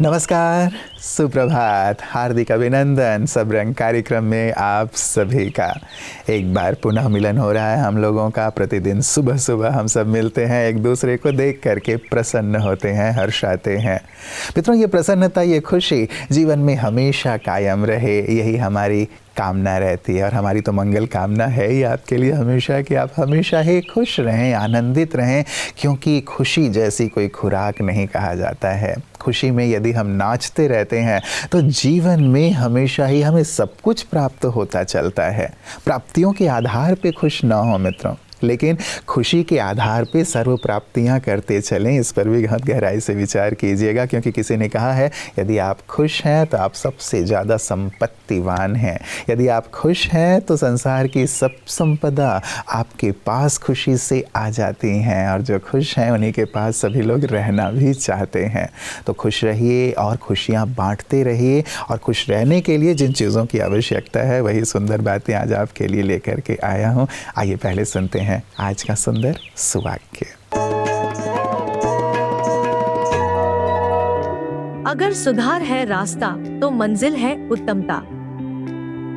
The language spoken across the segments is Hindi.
नमस्कार, सुप्रभात, हार्दिक अभिनंदन। सब रंग कार्यक्रम में आप सभी का एक बार पुनः मिलन हो रहा है हम लोगों का। प्रतिदिन सुबह सुबह हम सब मिलते हैं, एक दूसरे को देख करके प्रसन्न होते हैं, हर्षाते हैं। मित्रों, ये प्रसन्नता, ये खुशी जीवन में हमेशा कायम रहे, यही हमारी कामना रहती है। और हमारी तो मंगल कामना है ही आपके लिए हमेशा कि आप हमेशा ही खुश रहें, आनंदित रहें, क्योंकि खुशी जैसी कोई खुराक नहीं कहा जाता है। खुशी में यदि हम नाचते रहते हैं तो जीवन में हमेशा ही हमें सब कुछ प्राप्त होता चलता है। प्राप्तियों के आधार पे खुश ना हो मित्रों, लेकिन खुशी के आधार पे सर्व प्राप्तियां करते चलें। इस पर भी बहुत गहराई से विचार कीजिएगा, क्योंकि किसी ने कहा है यदि आप खुश हैं तो आप सबसे ज़्यादा संपत्तिवान हैं। यदि आप खुश हैं तो संसार की सब संपदा आपके पास खुशी से आ जाती हैं, और जो खुश हैं उन्हीं के पास सभी लोग रहना भी चाहते हैं। तो खुश रहिए और खुशियाँ बांटते रहिए, और खुश रहने के लिए जिन चीज़ों की आवश्यकता है वही सुंदर बातें आज आपके लिए लेकर के आया हूँ। आइए पहले सुनते हैं आज का सुंदर सुवाक्य। अगर सुधार है रास्ता तो मंजिल है उत्तमता।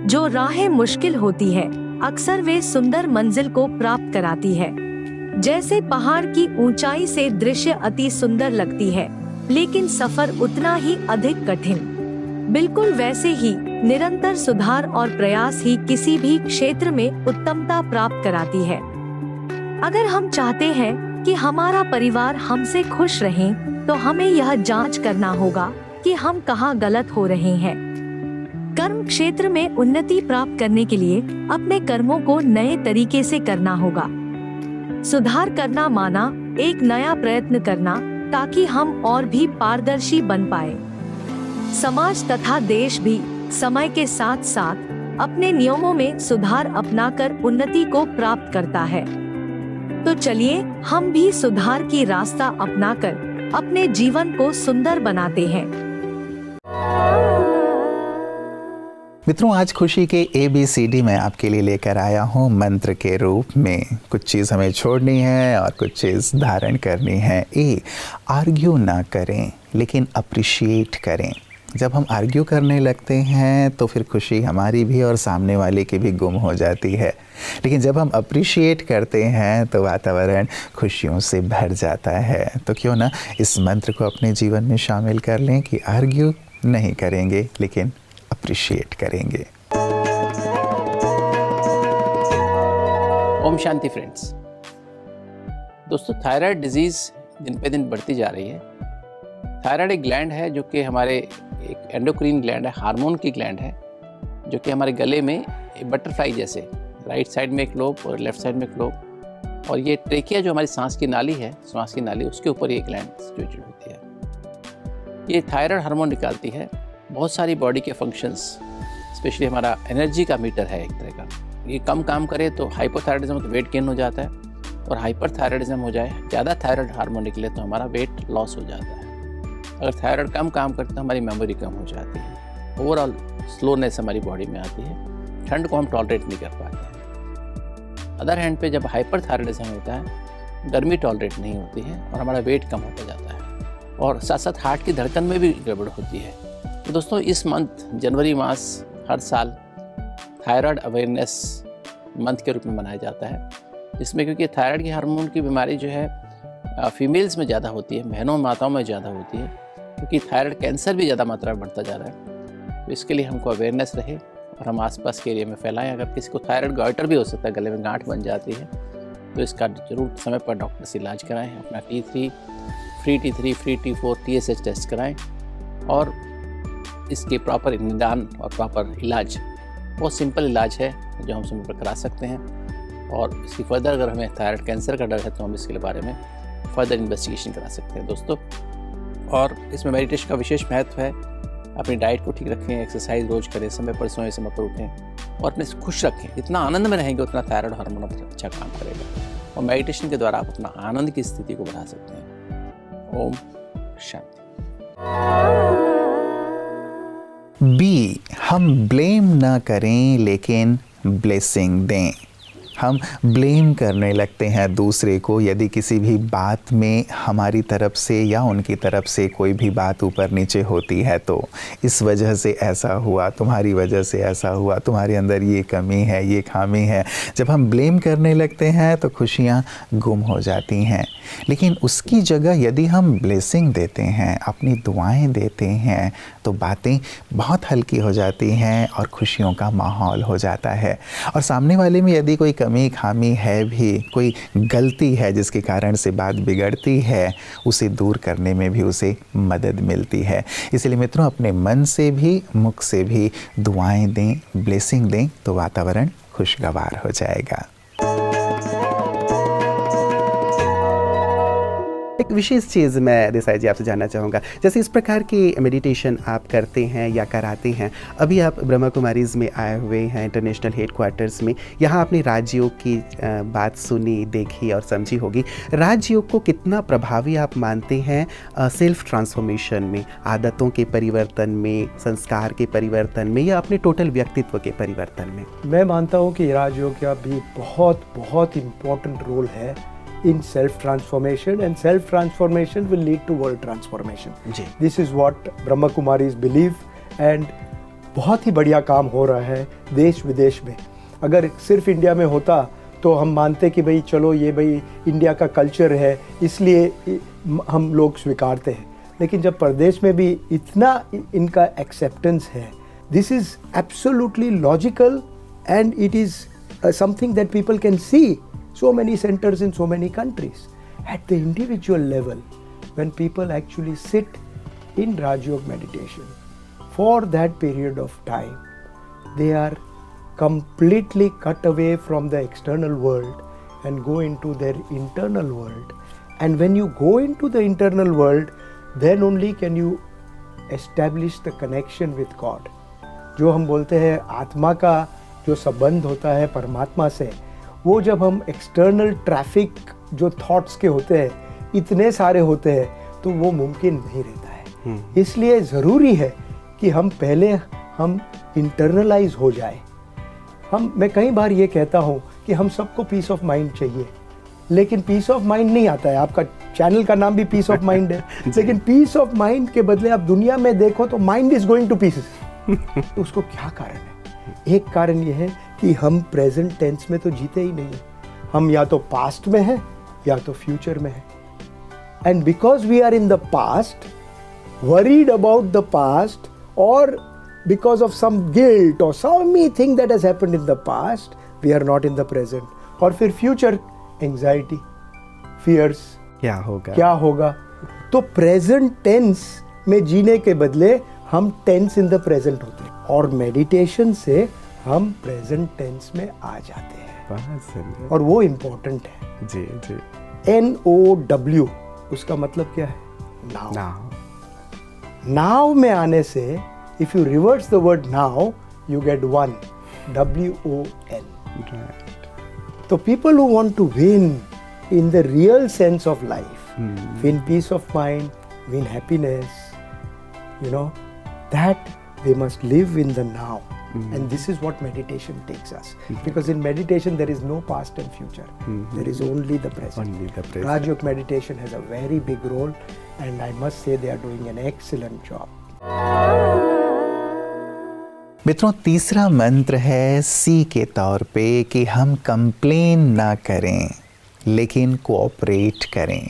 जो राहें मुश्किल होती है अक्सर वे सुंदर मंजिल को प्राप्त कराती है। जैसे पहाड़ की ऊंचाई से दृश्य अति सुंदर लगती है, लेकिन सफर उतना ही अधिक कठिन। बिल्कुल वैसे ही निरंतर सुधार और प्रयास ही किसी भी क्षेत्र में उत्तमता प्राप्त कराती है। अगर हम चाहते हैं कि हमारा परिवार हमसे खुश रहे, तो हमें यह जांच करना होगा कि हम कहाँ गलत हो रहे हैं। कर्म क्षेत्र में उन्नति प्राप्त करने के लिए अपने कर्मों को नए तरीके से करना होगा। सुधार करना माना एक नया प्रयत्न करना, ताकि हम और भी पारदर्शी बन पाए। समाज तथा देश भी समय के साथ साथ अपने नियमों में सुधार अपनाकर उन्नति को प्राप्त करता है। तो चलिए हम भी सुधार की रास्ता अपनाकर अपने जीवन को सुंदर बनाते हैं। मित्रों, आज खुशी के ABCD मैं आपके लिए लेकर आया हूँ मंत्र के रूप में। कुछ चीज़ हमें छोड़नी है और कुछ चीज़ धारण करनी है। आर्ग्यू ना करें, लेकिन अप्रिशिएट करें। जब हम आर्ग्यू करने लगते हैं तो फिर खुशी हमारी भी और सामने वाले की भी गुम हो जाती है। लेकिन जब हम अप्रिशिएट करते हैं तो वातावरण खुशियों से भर जाता है। तो क्यों ना इस मंत्र को अपने जीवन में शामिल कर लें कि आर्ग्यू नहीं करेंगे, लेकिन अप्रिशिएट करेंगे। ओम शांति फ्रेंड्स। दोस्तों, थायराइड डिजीज़ दिन पे दिन बढ़ती जा रही है। थायराइड एक ग्लैंड है जो कि हमारे एक एंडोक्रीन ग्लैंड है, हार्मोन की ग्लैंड है, जो कि हमारे गले में एक बटरफ्लाई जैसे राइट साइड में एक लोब और लेफ्ट साइड में एक लोब, और ये ट्रेकिया जो हमारी सांस की नाली है, श्वास की नाली, उसके ऊपर ये ग्लैंड सिचुएटेड होती है। ये थायराइड हार्मोन निकालती है। बहुत सारी बॉडी के फंक्शंस, स्पेशली हमारा एनर्जी का मीटर है एक तरह का, ये कम काम करे तो हाइपोथायराइडिज्म तो वेट गेन हो जाता है, और हाइपरथायराइडिज्म हो जाए, ज़्यादा थायराइड हार्मोन निकले तो हमारा वेट लॉस हो जाता है। अगर थायराइड कम काम करता है हमारी मेमोरी कम हो जाती है, ओवरऑल स्लोनेस हमारी बॉडी में आती है, ठंड को हम टॉलरेट नहीं कर पाते हैं। अदर हैंड पे जब हाइपरथायराइडिज्म होता है, गर्मी टॉलरेट नहीं होती है और हमारा वेट कम होता जाता है, और साथ साथ हार्ट की धड़कन में भी गड़बड़ होती है। तो दोस्तों, इस मंथ जनवरी मास हर साल थायराइड अवेयरनेस मंथ के रूप में मनाया जाता है, जिसमें क्योंकि थायराइड की हार्मोन की बीमारी जो है फीमेल्स में ज़्यादा होती है, बहनों माताओं में ज़्यादा होती है, क्योंकि थायराइड कैंसर भी ज़्यादा मात्रा में बढ़ता जा रहा है। तो इसके लिए हमको अवेयरनेस रहे और हम आसपास के एरिया में फैलाएं। अगर किसी को थायराइड गॉइटर भी हो सकता है, गले में गांठ बन जाती है, तो इसका जरूर समय पर डॉक्टर से इलाज कराएं। अपना T3, free T3, free T4, TSH test कराएं, और इसके प्रॉपर निदान और प्रॉपर इलाज, बहुत सिंपल इलाज है जो हम समय पर करा सकते हैं। और इसकी फर्दर अगर हमें थायराइड कैंसर का डर है तो हम इसके बारे में फर्दर इन्वेस्टिगेशन करा सकते हैं दोस्तों। और इसमें मेडिटेशन का विशेष महत्व है। अपनी डाइट को ठीक रखें, एक्सरसाइज रोज करें, समय पर सोएं, समय पर उठें, और अपने खुश रखें। जितना आनंद में रहेंगे उतना थायराइड हार्मोन अच्छा काम करेगा, और मेडिटेशन के द्वारा आप अपना आनंद की स्थिति को बढ़ा सकते हैं। ओम शांति। हम ब्लेम ना करें, लेकिन ब्लेसिंग दें। हम ब्लेम करने लगते हैं दूसरे को। यदि किसी भी बात में हमारी तरफ से या उनकी तरफ से कोई भी बात ऊपर नीचे होती है तो इस वजह से ऐसा हुआ, तुम्हारी वजह से ऐसा हुआ, तुम्हारे अंदर ये कमी है, ये खामी है। जब हम ब्लेम करने लगते हैं तो खुशियाँ गुम हो जाती हैं। लेकिन उसकी जगह यदि हम ब्लेसिंग देते हैं, अपनी दुआएं देते हैं, तो बातें बहुत हल्की हो जाती हैं और खुशियों का माहौल हो जाता है। और सामने वाले में यदि कोई कमी खामी है भी, कोई गलती है जिसके कारण से बात बिगड़ती है, उसे दूर करने में भी उसे मदद मिलती है। इसलिए मित्रों, अपने मन से भी मुख से भी दुआएं दें, ब्लेसिंग दें, तो वातावरण खुशगवार हो जाएगा। एक विशेष चीज़ मैं देसाई जी आपसे जानना चाहूँगा, जैसे इस प्रकार की मेडिटेशन आप करते हैं या कराते हैं, अभी आप ब्रह्मा कुमारीज़ में आए हुए हैं इंटरनेशनल हेडक्वार्टर्स में, यहाँ आपने राजयोग की बात सुनी, देखी और समझी होगी। राजयोग को कितना प्रभावी आप मानते हैं सेल्फ ट्रांसफॉर्मेशन में, आदतों के परिवर्तन में, संस्कार के परिवर्तन में, या अपने टोटल व्यक्तित्व के परिवर्तन में? मैं मानता हूँ कि राजयोग का भी बहुत इम्पोर्टेंट रोल है in self-transformation, and self-transformation will lead to world transformation. This is what Brahma Kumaris believe, and बहुत ही बढ़िया काम हो रहा है देश विदेश में। अगर सिर्फ इंडिया में होता तो हम मानते कि भाई चलो ये भाई इंडिया का कल्चर है इसलिए हम लोग स्वीकारते हैं, लेकिन जब प्रदेश में भी इतना इनका एक्सेप्टेंस है, this is absolutely logical and it is something that people can see. So many centers in so many countries. At the individual level, when people actually sit in Rajयोग meditation for that period of time, they are completely cut away from the external world and go into their internal world. And when you go into the internal world, then only can you establish the connection with God. जो हम बोलते हैं आत्मा का जो संबंध होता है परमात्मा से, वो जब हम एक्सटर्नल ट्रैफिक जो थॉट्स के होते हैं इतने सारे होते हैं तो वो मुमकिन नहीं रहता है. इसलिए ज़रूरी है कि हम पहले इंटरनलाइज हो जाए. मैं कई बार ये कहता हूँ कि हम सबको पीस ऑफ माइंड चाहिए, लेकिन पीस ऑफ माइंड नहीं आता है. आपका चैनल का नाम भी पीस ऑफ माइंड है, लेकिन पीस ऑफ माइंड के बदले आप दुनिया में देखो तो mind is going two pieces. तो उसको क्या कारण है? एक कारण ये है कि हम प्रेजेंट टेंस में तो जीते ही नहीं. हम या तो पास्ट में हैं या तो फ्यूचर में हैं. And because we are in the past, worried about the past, और बिकॉज ऑफ सम गिल्ट और something that has happened in the past, we are not in the present. और फिर फ्यूचर एंजाइटी, फियर्स, क्या होगा. तो प्रेजेंट टेंस में जीने के बदले हम टेंस इन द प्रेजेंट होते हैं, और मेडिटेशन से हम प्रेजेंट टेंस में आ जाते हैं. और वो इम्पोर्टेंट है. जी. NOW उसका मतलब क्या है? नाउ. नाउ में आने से if you reverse the word now you get one, WON. तो people who want to win in the real sense of life, win peace of mind, win happiness, you know, that they must live in the now. And this is what meditation takes us. Because in meditation there is no past and future. There is only the present. Rajयोग meditation has a very big role, and I must say they are doing an excellent job. मित्रों, तीसरा मंत्र है C के तौर पे कि हम कंप्लेन ना करें लेकिन कोऑपरेट करें.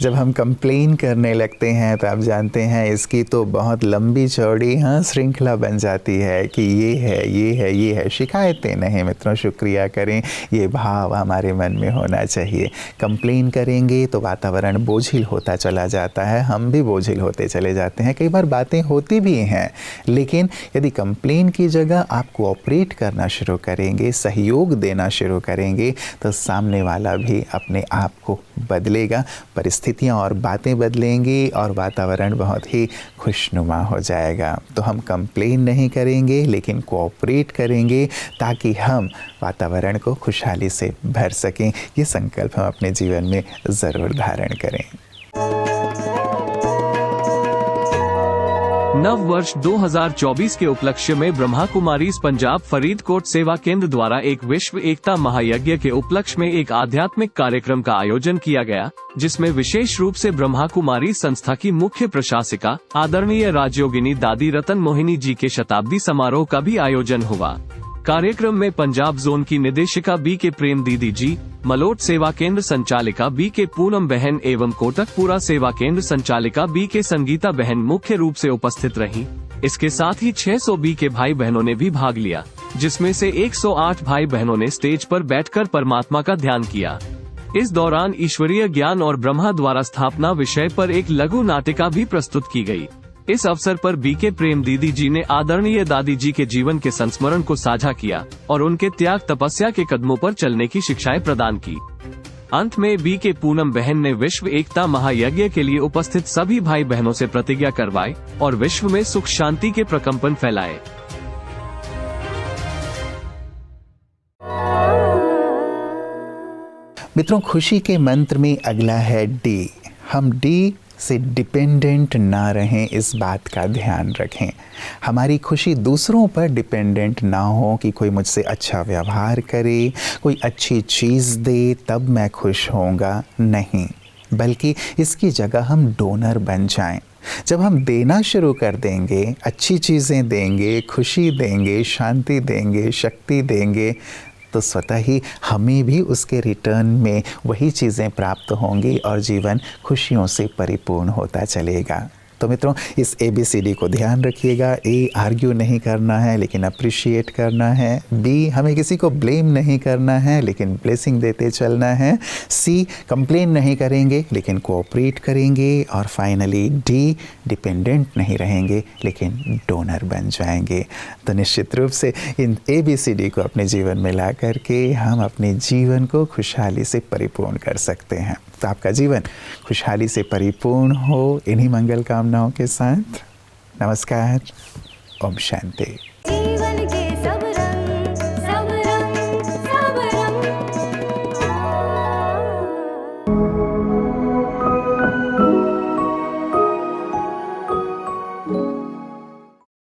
जब हम कंप्लेन करने लगते हैं तो आप जानते हैं इसकी तो बहुत लंबी चौड़ी श्रृंखला बन जाती है कि ये है. शिकायतें नहीं मित्रों, शुक्रिया करें. ये भाव हमारे मन में होना चाहिए. कंप्लेन करेंगे तो वातावरण बोझिल होता चला जाता है, हम भी बोझिल होते चले जाते हैं. कई बार बातें होती भी हैं, लेकिन यदि कंप्लेन की जगह आप कोऑपरेट करना शुरू करेंगे, सहयोग देना शुरू करेंगे, तो सामने वाला भी अपने आप को बदलेगा, परिस्थितियाँ और बातें बदलेंगी और वातावरण बहुत ही खुशनुमा हो जाएगा. तो हम कंप्लेन नहीं करेंगे लेकिन कोऑपरेट करेंगे ताकि हम वातावरण को खुशहाली से भर सकें. ये संकल्प हम अपने जीवन में ज़रूर धारण करें. नव वर्ष 2024 के उपलक्ष्य में ब्रह्मा कुमारीज पंजाब फरीदकोट सेवा केंद्र द्वारा एक विश्व एकता महायज्ञ के उपलक्ष्य में एक आध्यात्मिक कार्यक्रम का आयोजन किया गया, जिसमें विशेष रूप से ब्रह्मा कुमारी संस्था की मुख्य प्रशासिका आदरणीय राजयोगिनी दादी रतन मोहिनी जी के शताब्दी समारोह का भी आयोजन हुआ। कार्यक्रम में पंजाब जोन की निदेशिका बी के प्रेम दीदी जी, मलोट सेवा केंद्र संचालिका बी के पूनम बहन एवं कोटकपुरा सेवा केंद्र संचालिका बी के संगीता बहन मुख्य रूप से उपस्थित रहीं। इसके साथ ही 600 बी के भाई बहनों ने भी भाग लिया, जिसमें से 108 भाई बहनों ने स्टेज पर बैठकर परमात्मा का ध्यान किया। इस दौरान ईश्वरीय ज्ञान और ब्रह्मा द्वारा स्थापना विषय पर एक लघु नाटिका भी प्रस्तुत की गई। इस अवसर पर बी के प्रेम दीदी जी ने आदरणीय दादी जी के जीवन के संस्मरण को साझा किया और उनके त्याग तपस्या के कदमों पर चलने की शिक्षाएं प्रदान की। अंत में बी के पूनम बहन ने विश्व एकता महायज्ञ के लिए उपस्थित सभी भाई बहनों से प्रतिज्ञा करवाई और विश्व में सुख शांति के प्रकंपन फैलाए। मित्रों, खुशी के मंत्र में अगला है डी। हम डी से डिपेंडेंट ना रहें, इस बात का ध्यान रखें। हमारी खुशी दूसरों पर डिपेंडेंट ना हो कि कोई मुझसे अच्छा व्यवहार करे, कोई अच्छी चीज़ दे तब मैं खुश होऊंगा, नहीं, बल्कि इसकी जगह हम डोनर बन जाएं। जब हम देना शुरू कर देंगे, अच्छी चीज़ें देंगे, खुशी देंगे, शांति देंगे, शक्ति देंगे, तो स्वतः ही हमें भी उसके रिटर्न में वही चीज़ें प्राप्त होंगी और जीवन खुशियों से परिपूर्ण होता चलेगा। तो मित्रों, इस ABCD को ध्यान रखिएगा। A, आर्ग्यू नहीं करना है लेकिन अप्रिशिएट करना है। B, हमें किसी को ब्लेम नहीं करना है लेकिन ब्लेसिंग देते चलना है। C, कंप्लेन नहीं करेंगे लेकिन कोऑपरेट करेंगे। और फाइनली D, डिपेंडेंट नहीं रहेंगे लेकिन डोनर बन जाएंगे। तो निश्चित रूप से इन ABCD को अपने जीवन में ला करके हम अपने जीवन को खुशहाली से परिपूर्ण कर सकते हैं। तो आपका जीवन खुशहाली से परिपूर्ण हो, इन्हीं मंगल कामनाओं के साथ। नमस्कार। ओम शांति।